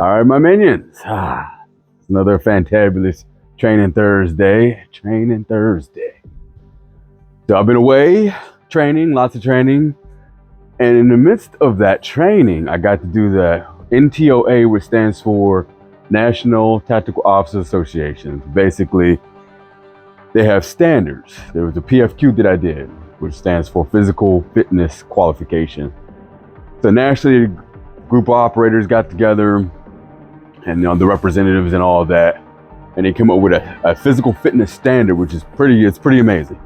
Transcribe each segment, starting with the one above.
All right, my minions. Another fantabulous Training Thursday. Training Thursday. So I've been away training, lots of training. And in the midst of that training, I got to do the N.T.O.A, which stands for National Tactical Officers Association. Basically, they have standards. There was a PFQ that I did, which stands for Physical Fitness Qualification. So nationally, a group of operators got together, and the representatives and all that, and they came up with a physical fitness standard, which is pretty amazing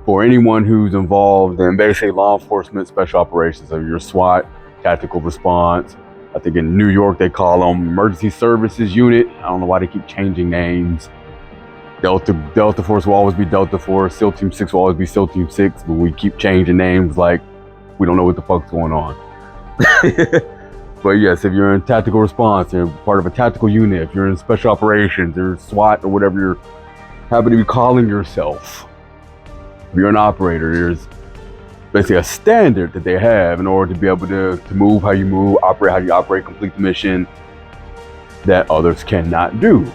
for anyone who's involved in basically law enforcement, special operations, so your SWAT, tactical response. I think in New York they call them emergency services unit. I don't know why they keep changing names. Delta Force will always be Delta Force. SEAL Team 6 will always be SEAL Team 6, but we keep changing names like we don't know what the fuck's going on. But yes, if you're in tactical response, you're part of a tactical unit, if you're in special operations or SWAT or whatever you're happen to be calling yourself, if you're an operator, there's basically a standard that they have in order to be able to move how you move, operate how you operate, complete the mission that others cannot do.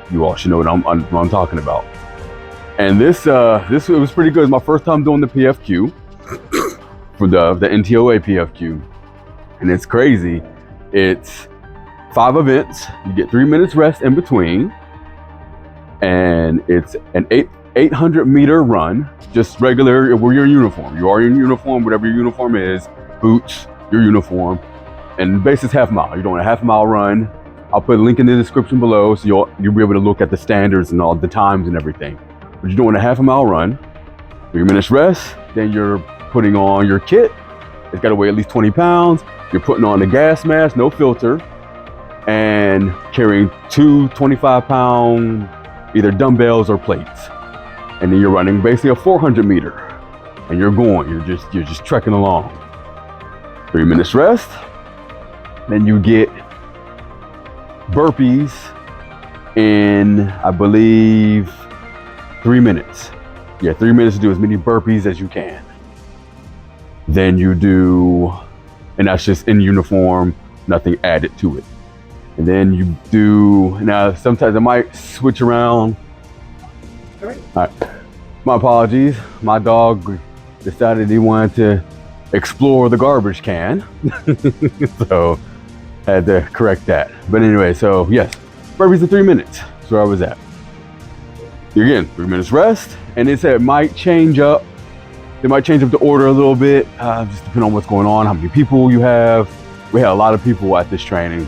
You all should know what I'm talking about. And this it was pretty good. It's my first time doing the PFQ for the N.T.O.A PFQ. And it's crazy. It's 5 events. You get 3 minutes rest in between. And it's an 800 meter run, just regular, where you're in uniform. You are in uniform, whatever your uniform is, boots, your uniform. And base is half mile. You're doing a half mile run. I'll put a link in the description below so you'll be able to look at the standards and all the times and everything. But you're doing a half a mile run, 3 minutes rest, then you're putting on your kit. It's got to weigh at least 20 pounds. You're putting on a gas mask, no filter, and carrying 2 25-pound either dumbbells or plates. And then you're running basically a 400 meter, and you're just trekking along. 3 minutes rest, then you get burpees in, I believe, 3 minutes. Yeah, 3 minutes to do as many burpees as you can. Then you do, and that's just in uniform, nothing added to it. And then you do, now sometimes I might switch around. All right, my apologies. My dog decided he wanted to explore the garbage can. So had to correct that. But anyway, so yes, burpees in 3 minutes. That's where I was at. Again, 3 minutes rest, and it said it might change up. They might change up the order a little bit, just depending on what's going on, how many people you have. We had a lot of people at this training.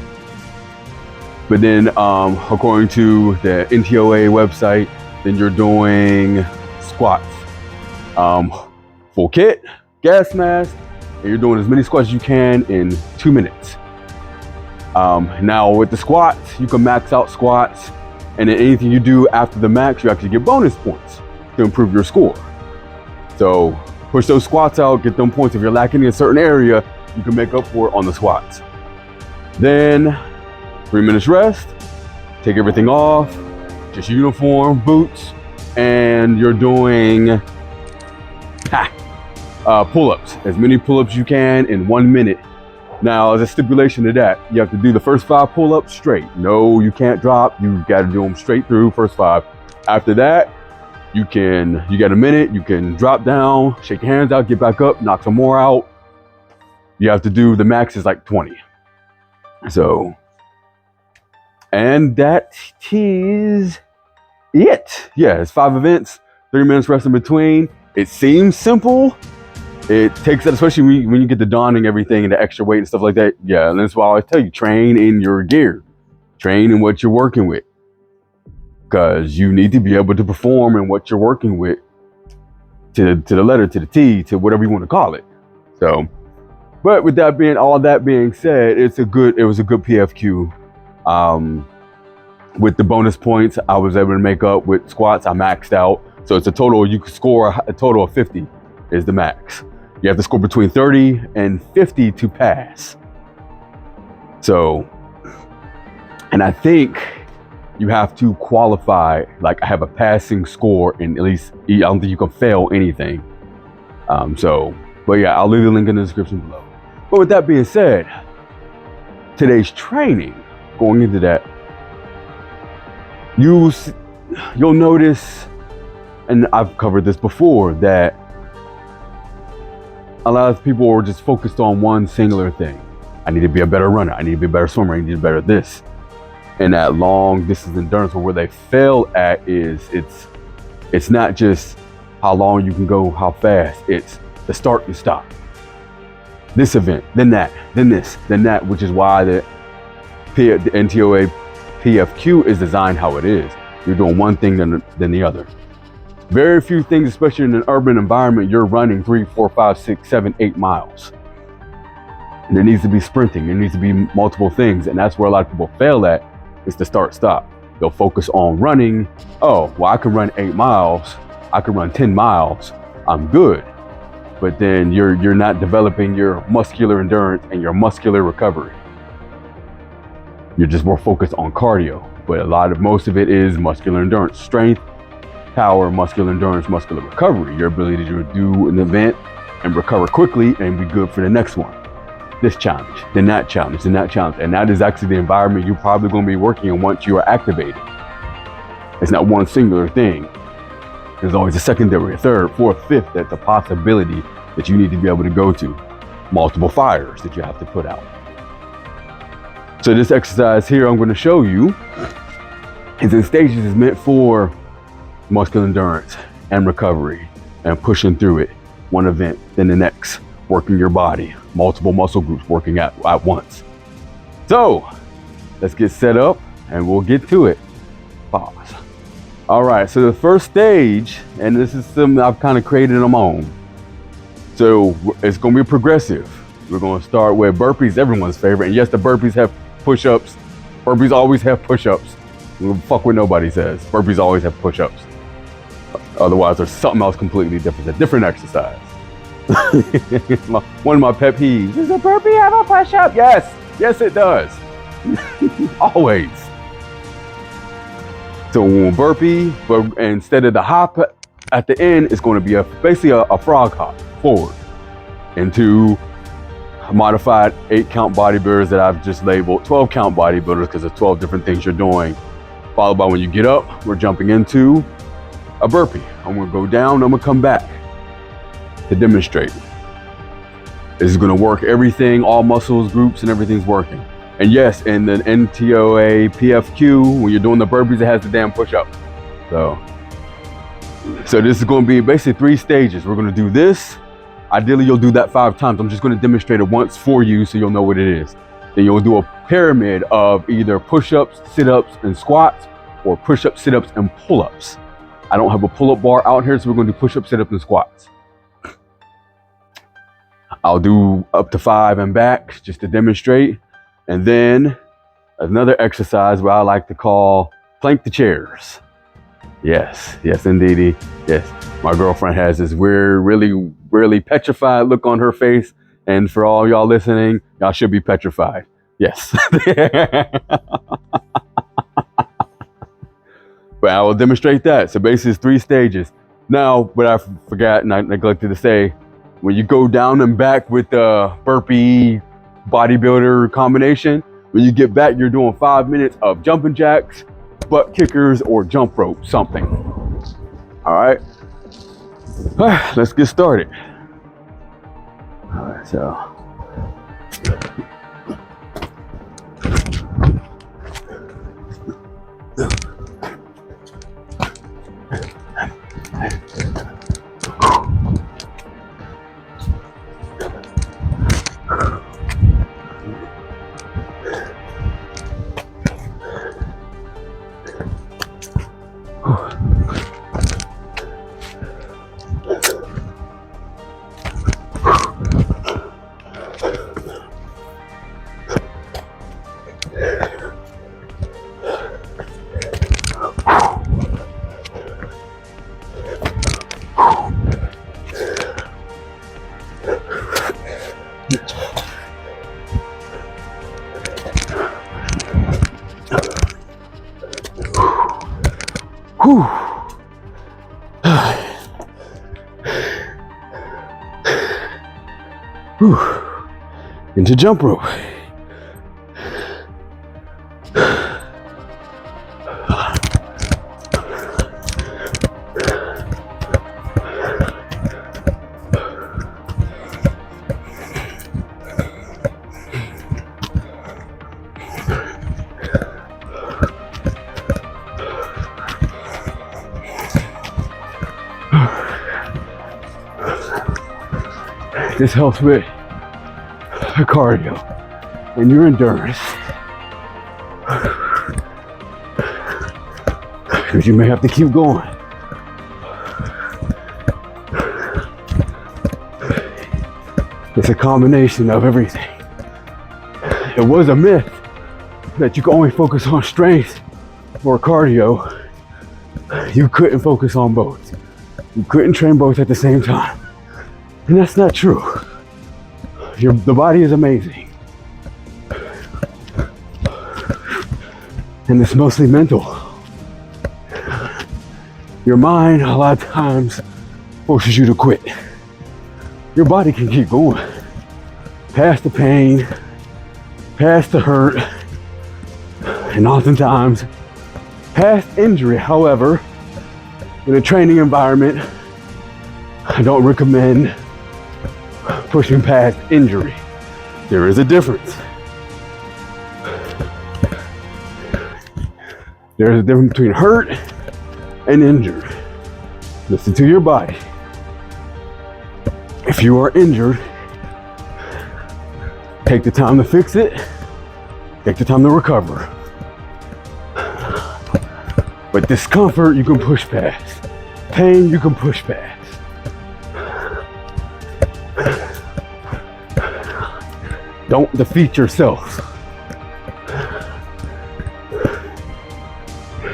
But then, according to the N.T.O.A website, then you're doing squats. Full kit, gas mask, and you're doing as many squats as you can in 2 minutes. Now with the squats, you can max out squats, and then anything you do after the max, you actually get bonus points to improve your score. So push those squats out, get them points. If you're lacking in a certain area, you can make up for it on the squats. Then 3 minutes rest, take everything off, just uniform, boots, and you're doing pull-ups, as many pull-ups you can in 1 minute. Now, as a stipulation to that, you have to do the first 5 pull-ups straight. No, you can't drop. You got to do them straight through, first 5. After that, you got a minute, you can drop down, shake your hands out, get back up, knock some more out. You have to do, the max is like 20. So, and that is it. Yeah, it's 5 events, 3 minutes rest in between. It seems simple. It takes that, especially when you get the donning everything and the extra weight and stuff like that. Yeah, and that's why I always tell you, train in your gear. Train in what you're working with. Because you need to be able to perform in what you're working with to the letter, to the T, to whatever you want to call it. So, but with all that being said, it was a good PFQ. With the bonus points, I was able to make up with squats. I maxed out. So it's a total, you could score a total of 50 is the max. You have to score between 30 and 50 to pass. So, and I think you have to qualify, like have a passing score in at least, I don't think you can fail anything. But yeah, I'll leave the link in the description below. But with that being said, today's training going into that, you'll notice, and I've covered this before, that a lot of people are just focused on one singular thing. I need to be a better runner. I need to be a better swimmer. I need to be better at this. And that long distance endurance, where they fail at is it's not just how long you can go, how fast. It's the start and stop. This event, then that, then this, then that, which is why the N.T.O.A. PFQ is designed how it is. You're doing one thing then the other. Very few things, especially in an urban environment, you're running 3, 4, 5, 6, 7, 8 miles. And there needs to be sprinting. There needs to be multiple things. And that's where a lot of people fail at, is the start stop. They'll focus on running. Oh, well, I can run 8 miles. I can run 10 miles. I'm good. But then you're not developing your muscular endurance and your muscular recovery. You're just more focused on cardio. But most of it is muscular endurance, strength, power, muscular endurance, muscular recovery. Your ability to do an event and recover quickly and be good for the next one. This challenge, then that challenge, then that challenge. And that is actually the environment you're probably going to be working in once you are activated. It's not one singular thing. There's always a secondary, a third, fourth, fifth. That's a possibility that you need to be able to go to. Multiple fires that you have to put out. So this exercise here I'm going to show you is in stages, is meant for muscular endurance and recovery and pushing through it. One event, then the next. Working your body, multiple muscle groups working at once. So let's get set up and we'll get to it. Pause. All right, so the first stage, and this is something I've kind of created on my own. So it's going to be progressive. We're going to start with burpees, everyone's favorite. And yes, the burpees have push-ups. Burpees always have push-ups. Fuck what nobody says. Burpees always have push-ups. Otherwise, there's something else completely different, a different exercise. One of my pet peeves, does a burpee have a push-up? Yes it does. Always. So when burpee, but instead of the hop at the end, it's going to be basically a frog hop forward into modified 8-count bodybuilders that I've just labeled 12-count bodybuilders, because there's 12 different things you're doing. Followed by, when you get up, we're jumping into a burpee. I'm going to go down, I'm going to come back to demonstrate. This is going to work everything, all muscles, groups, and everything's working. And yes, in the N.T.O.A. PFQ, when you're doing the burpees, it has the damn push-up. So this is going to be basically 3 stages. We're going to do this. Ideally, you'll do that 5 times. I'm just going to demonstrate it once for you so you'll know what it is. Then you'll do a pyramid of either push-ups, sit-ups, and squats, or push-ups, sit-ups, and pull-ups. I don't have a pull-up bar out here, so we're going to do push-ups, sit-ups, and squats. I'll do up to 5 and back just to demonstrate. And then another exercise where I like to call plank the chairs. Yes, indeedy. Yes, my girlfriend has this weird, really petrified look on her face. And for all y'all listening, y'all should be petrified. Yes. But I will demonstrate that. So basically it's 3 stages. Now, what I forgot and I neglected to say, when you go down and back with the burpee bodybuilder combination, when you get back, you're doing 5 minutes of jumping jacks, butt kickers, or jump rope, something. All right, let's get started. All right, so. Into jump rope. This helps with cardio and your endurance. Because you may have to keep going. It's a combination of everything. It was a myth that you can only focus on strength or cardio. You couldn't focus on both. You couldn't train both at the same time. And that's not true. The body is amazing. And it's mostly mental. Your mind, a lot of times, forces you to quit. Your body can keep going. Past the pain, past the hurt, and oftentimes, past injury. However, in a training environment, I don't recommend pushing past injury. There is a difference. There's a difference between hurt and injured. Listen to your body. If you are injured, take the time to fix it. Take the time to recover. But discomfort, you can push past. Pain, you can push past. Don't defeat yourself.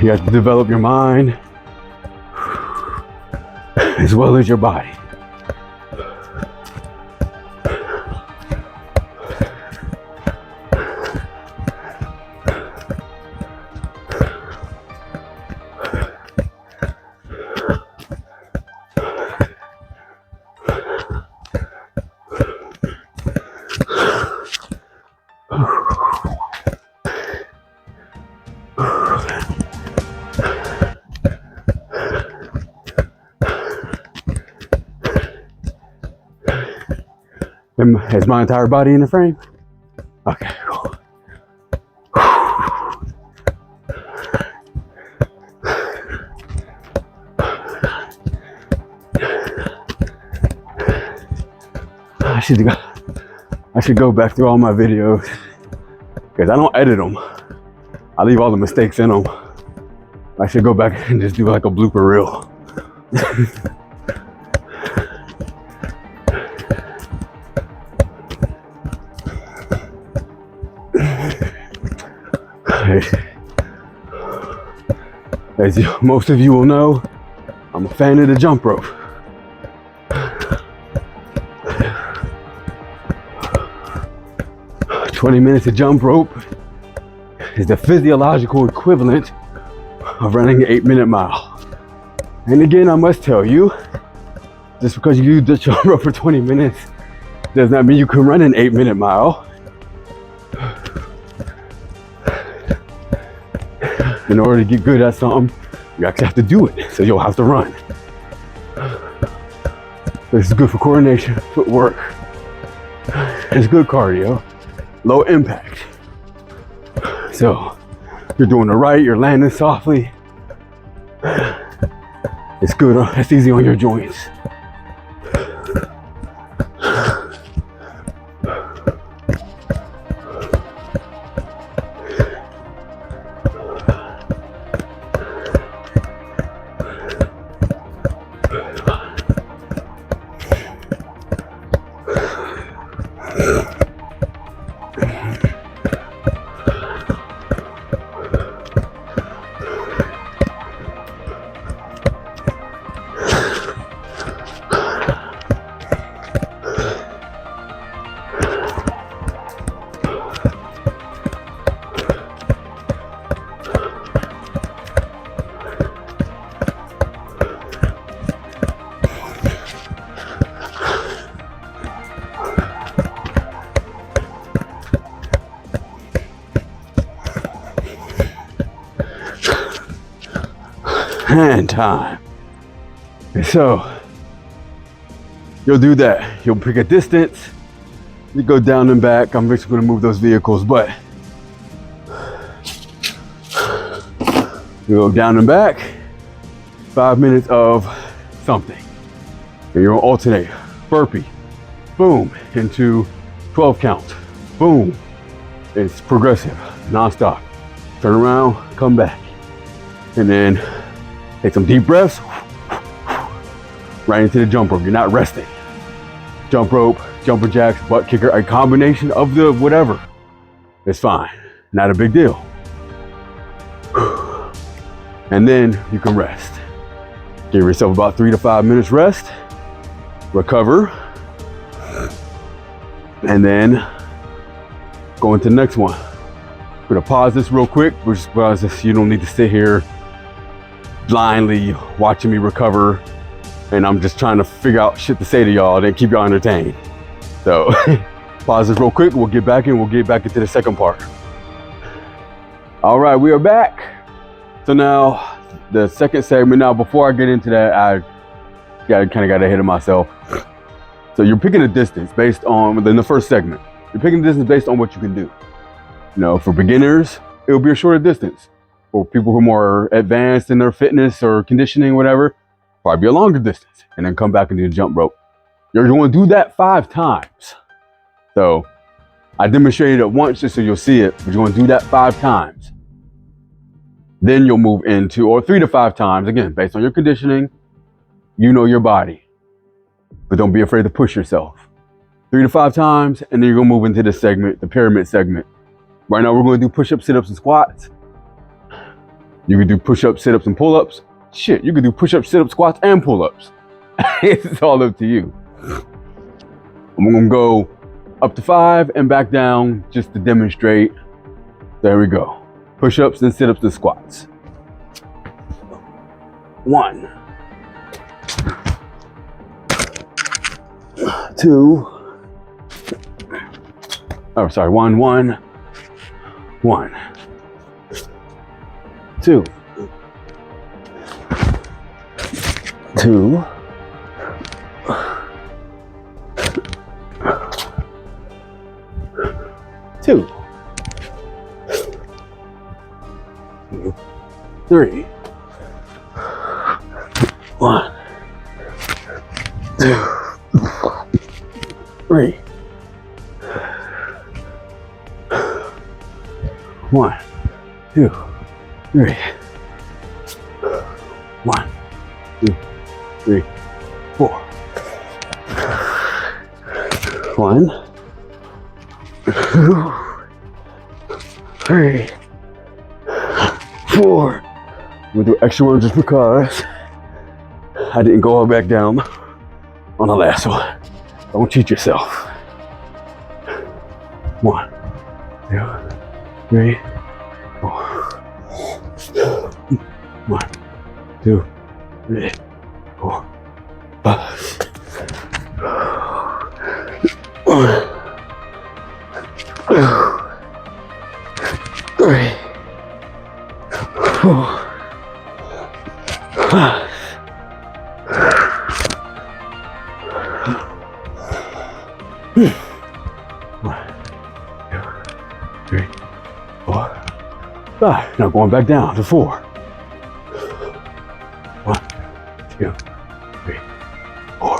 You have to develop your mind as well as your body. Is my entire body in the frame? Okay, cool. I should go back through all my videos because I don't edit them. I leave all the mistakes in them. I should go back and just do like a blooper reel. As most of you will know, I'm a fan of the jump rope. "20 minutes of jump rope is the physiological equivalent of running an 8-minute mile. And again, I must tell you, just because you do the jump rope for 20 minutes does not mean you can run an 8-minute mile. In order to get good at something, you actually have to do it, so you'll have to run. This is good for coordination, footwork. It's good cardio, low impact. So, you're doing it right, you're landing softly. It's good, it's easy on your joints. And time. And so you'll do that. You'll pick a distance. You go down and back. I'm just going to move those vehicles, but you go down and back. 5 minutes of something. And you'll alternate burpee, boom, into 12 counts, boom. It's progressive, non-stop. Turn around, come back. And then take some deep breaths, right into the jump rope. You're not resting. Jump rope, jumper jacks, butt kicker, a combination of the whatever. It's fine, not a big deal. And then you can rest. Give yourself about 3 to 5 minutes rest, recover, and then go into the next one. I'm gonna pause this real quick, which is you don't need to sit here blindly watching me recover, and I'm just trying to figure out shit to say to y'all that keep y'all entertained. So pause this real quick, we'll get back into the second part. All right, we are back. So now the second segment. Now before I get into that, I kind of got ahead of myself. So you're picking a distance based on, in the first segment, you're picking a distance based on what you can do. You know, for beginners, it'll be a shorter distance. For people who are more advanced in their fitness or conditioning, whatever, probably be a longer distance, and then come back and do the jump rope. You're going to do that 5 times. So I demonstrated it once just so you'll see it, but you're going to do that 5 times. Then you'll move into, or 3 to 5 times, again, based on your conditioning, you know your body, but don't be afraid to push yourself. 3 to 5 times, and then you're gonna move into this segment, the pyramid segment. Right now, we're gonna do push-ups, sit-ups, and squats. You can do push-ups, sit-ups, and pull-ups. Shit, you can do push-ups, sit-ups, squats, and pull-ups. It's all up to you. I'm gonna go up to 5 and back down just to demonstrate. There we go. Push-ups and sit-ups and squats. 1, 2. Oh, sorry. 1, 1, 1, 2, 2, 2, 3, 1, 2, 3, 1, 2, 3, 1, 2, 3, 4, 1, 2, 3, 4. I'm gonna do extra one just because I didn't go all back down on the last one. Don't cheat yourself. 1, 2, 3, 4. 1, 2, 3, 4, 5. 1, 2, 3, 4, 5. 1, 2, 3, 4, 5. Now going back down to 4. 1, 2, 3, 4.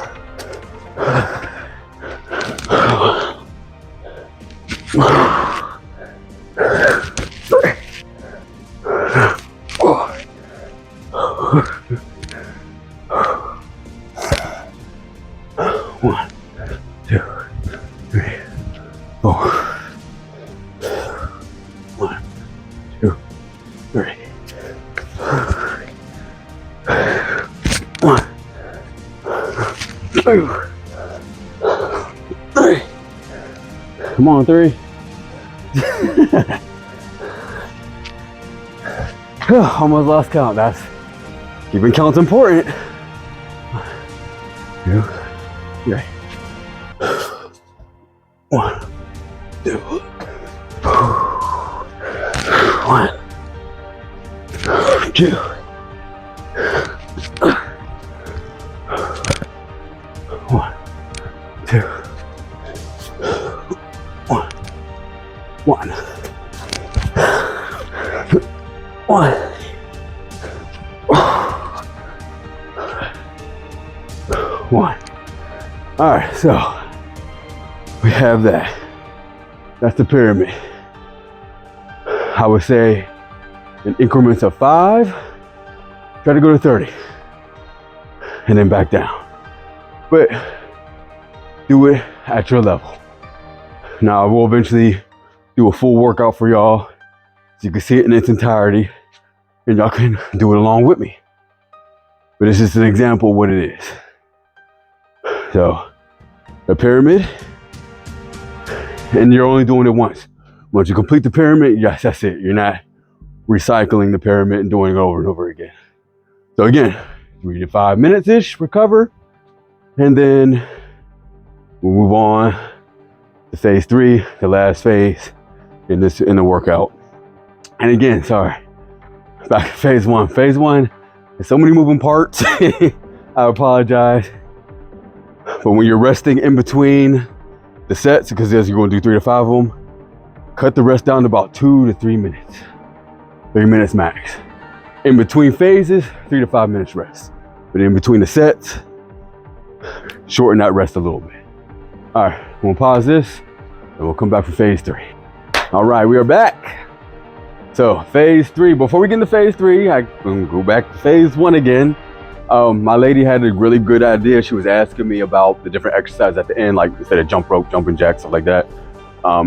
1, 2, 3, 4. 1, 2, 3. 1, 2, 3. Come on, 3. Almost lost count. That's keeping count's important. 1, 2, 3. 1, 2, 1, 2. 1, 2, 1, 1, 1. 1. All right, so we have that. That's the pyramid. I would say in increments of 5, try to go to 30 and then back down. But do it at your level. Now I will eventually do a full workout for y'all so you can see it in its entirety and y'all can do it along with me. But it's just an example of what it is. So the pyramid, and you're only doing it once. Once you complete the pyramid, yes, that's it. You're not recycling the pyramid and doing it over and over again. So again, 3 to 5 minutes-ish, recover, and then we'll move on to phase 3, the last phase in the workout. And again, sorry, back to phase 1. Phase 1, there's so many moving parts. I apologize. But when you're resting in between the sets, because as you're going to do 3 to 5 of them, cut the rest down to about 2 to 3 minutes. 3 minutes max. In between phases, 3 to 5 minutes rest. But in between the sets, shorten that rest a little bit. All right, we'll pause this and we'll come back for phase 3. All right, we are back. So phase 3, before we get into phase 3, I'm gonna go back to phase 1 again. My lady had a really good idea. She was asking me about the different exercises at the end, like instead of jump rope, jumping jacks, stuff like that.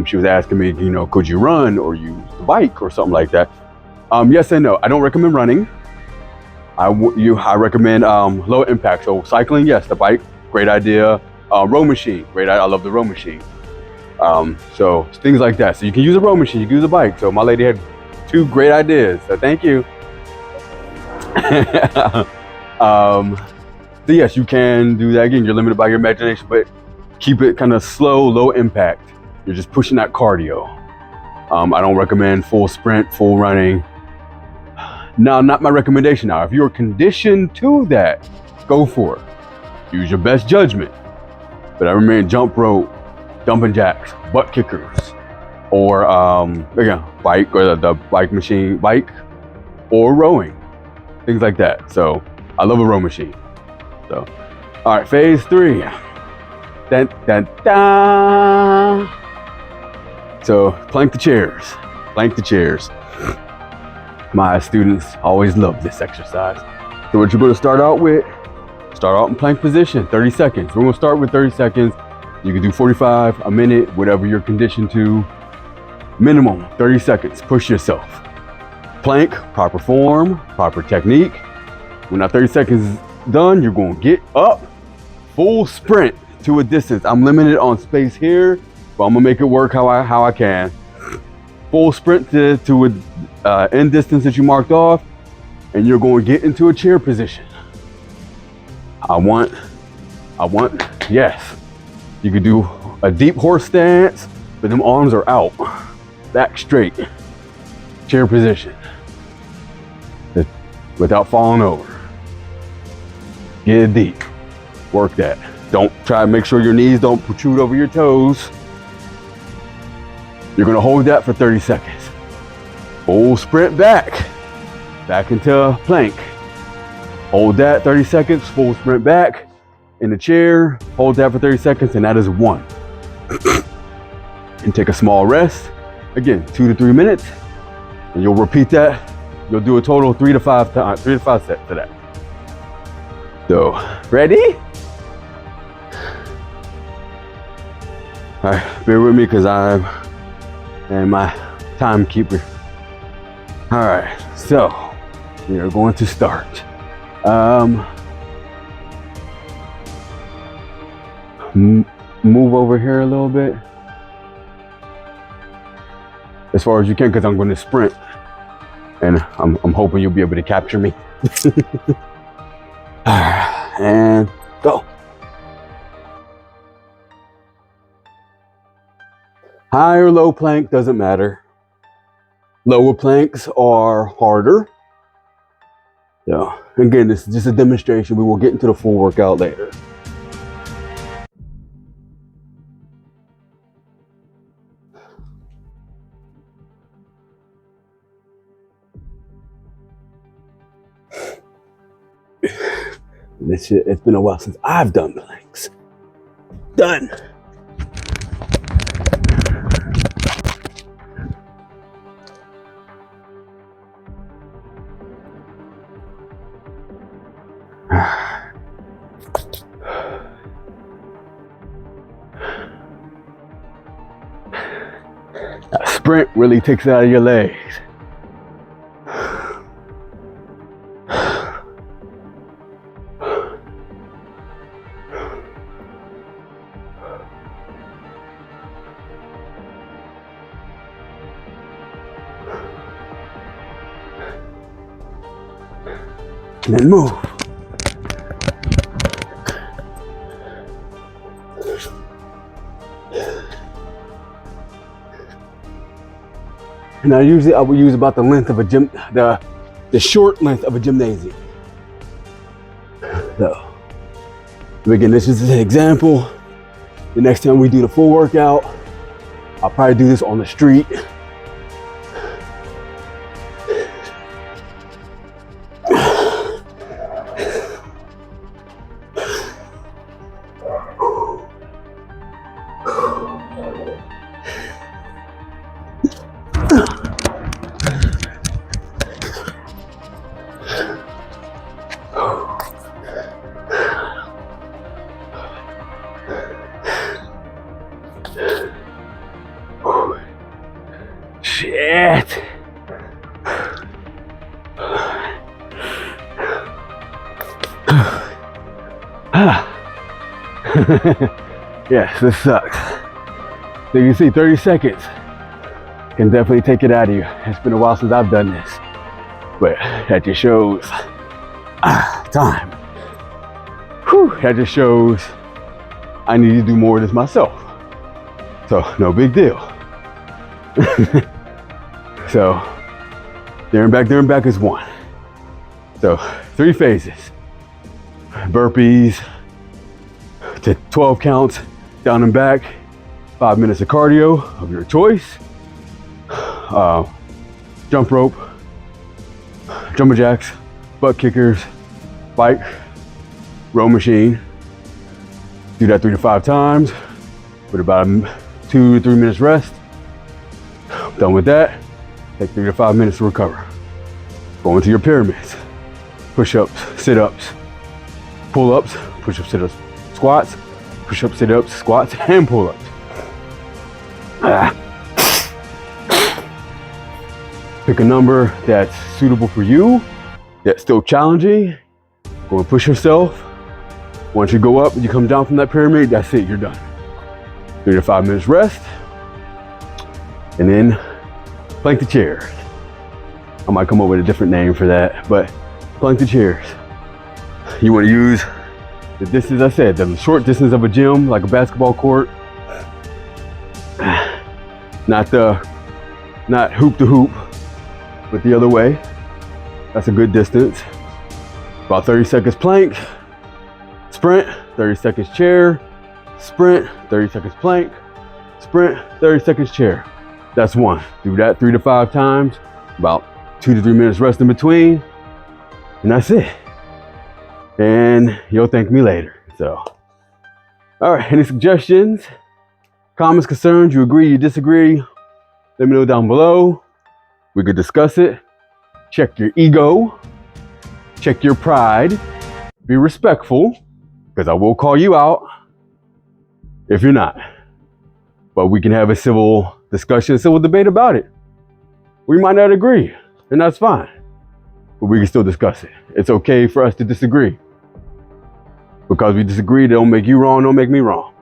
She was asking me, could you run or use the bike or something like that? Yes and no. I don't recommend running. I recommend low impact. So cycling, yes. The bike, great idea. Row machine, great idea. I love the row machine. So things like that. So you can use a row machine, you can use a bike. So my lady had 2 great ideas. So thank you. So yes, you can do that. Again, you're limited by your imagination, but keep it kind of slow, low impact. You're just pushing that cardio. I don't recommend full sprint, full running. Now, not my recommendation. Now, if you're conditioned to that, go for it. Use your best judgment. But I recommend jump rope, jumping jacks, butt kickers, or again, bike or the bike machine, bike, or rowing, things like that. So I love a row machine. So, all right, phase 3. Dun, dun, dun. So plank the chairs, plank the chairs. My students always love this exercise. So what you're going to start out in plank position, 30 seconds. We're going to start with 30 seconds. You can do 45, a minute, whatever you're conditioned to. Minimum 30 seconds, push yourself. Plank, proper form, proper technique. When that 30 seconds is done, you're going to get up, full sprint to a distance. I'm limited on space here, but I'm gonna make it work how I can. Full sprint to a end distance that you marked off, and you're going to get into a chair position. I want, yes. You could do a deep horse stance, but them arms are out, back straight, chair position, without falling over. Get it deep, work that. Don't try to make sure your knees don't protrude over your toes. You're gonna hold that for 30 seconds. Full sprint back into plank. Hold that 30 seconds, full sprint back in the chair, hold that for 30 seconds, and that is 1. And take a small rest. Again, 2 to 3 minutes, and you'll repeat that. You'll do a total of 3 to 5 times, 3 to 5 sets to that. So, ready? All right, bear with me because I'm my timekeeper. All right, so we are going to start. Move over here a little bit, as far as you can, because I'm going to sprint, and I'm hoping you'll be able to capture me. And go. High or low plank doesn't matter. Lower planks are harder. So again, this is just a demonstration. We will get into the full workout later. It's been a while since I've done planks. Done. That sprint really takes it out of your legs. And then move. Now usually I would use about the length of a gym, the short length of a gymnasium. So, again, this is an example. The next time we do the full workout, I'll probably do this on the street. Shit. Yes, this sucks. So you see 30 seconds can definitely take it out of you. It's been a while since I've done this, but that just shows time. Whew, that just shows I need to do more of this myself. So no big deal. So there and back is one. So 3 phases. Burpees to 12 counts, down and back, 5 minutes of cardio of your choice. Jump rope, jumbo jacks, butt kickers, bike, row machine. Do that 3 to 5 times with about 2 to 3 minutes rest. Done with that, take 3 to 5 minutes to recover. Go into your pyramids. Push-ups, sit-ups, pull-ups, push-ups, sit-ups, squats, push-ups, sit-ups, squats, and pull-ups. Pick a number that's suitable for you, that's still challenging. Go and push yourself. Once you go up and you come down from that pyramid, that's it, you're done. 3 to 5 minutes rest. And then plank the chairs. I might come up with a different name for that, but plank the chairs. You want to use the distance, I said, the short distance of a gym, like a basketball court. Not hoop to hoop, but the other way. That's a good distance. About 30 seconds plank, sprint, 30 seconds chair, sprint, 30 seconds plank, sprint, 30 seconds chair. That's one. Do that 3 to 5 times, about 2 to 3 minutes rest in between, and that's it. And you'll thank me later. So, all right, any suggestions, comments, concerns, you agree, you disagree, let me know down below. We could discuss it. Check your ego, check your pride, be respectful, because I will call you out if you're not. But we can have a civil discussion, civil debate about it. We might not agree, and that's fine. But we can still discuss it. It's okay for us to disagree. Because we disagree, don't make you wrong, don't make me wrong.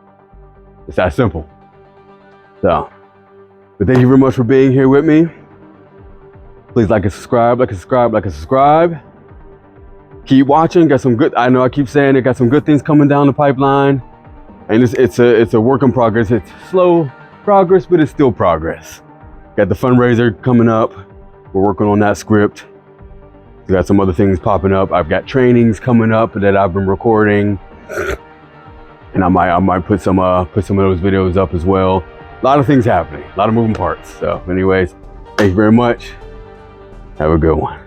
It's that simple. So, but thank you very much for being here with me. Please like and subscribe, like and subscribe, like and subscribe. Keep watching, got some good, I know I keep saying it, got some good things coming down the pipeline. And it's a work in progress. It's slow progress, but it's still progress. Got the fundraiser coming up. We're working on that script. We got some other things popping up. I've got trainings coming up that I've been recording, and I might put some of those videos up as well. A lot of things happening, a lot of moving parts. So anyways, thank you very much. Have a good one.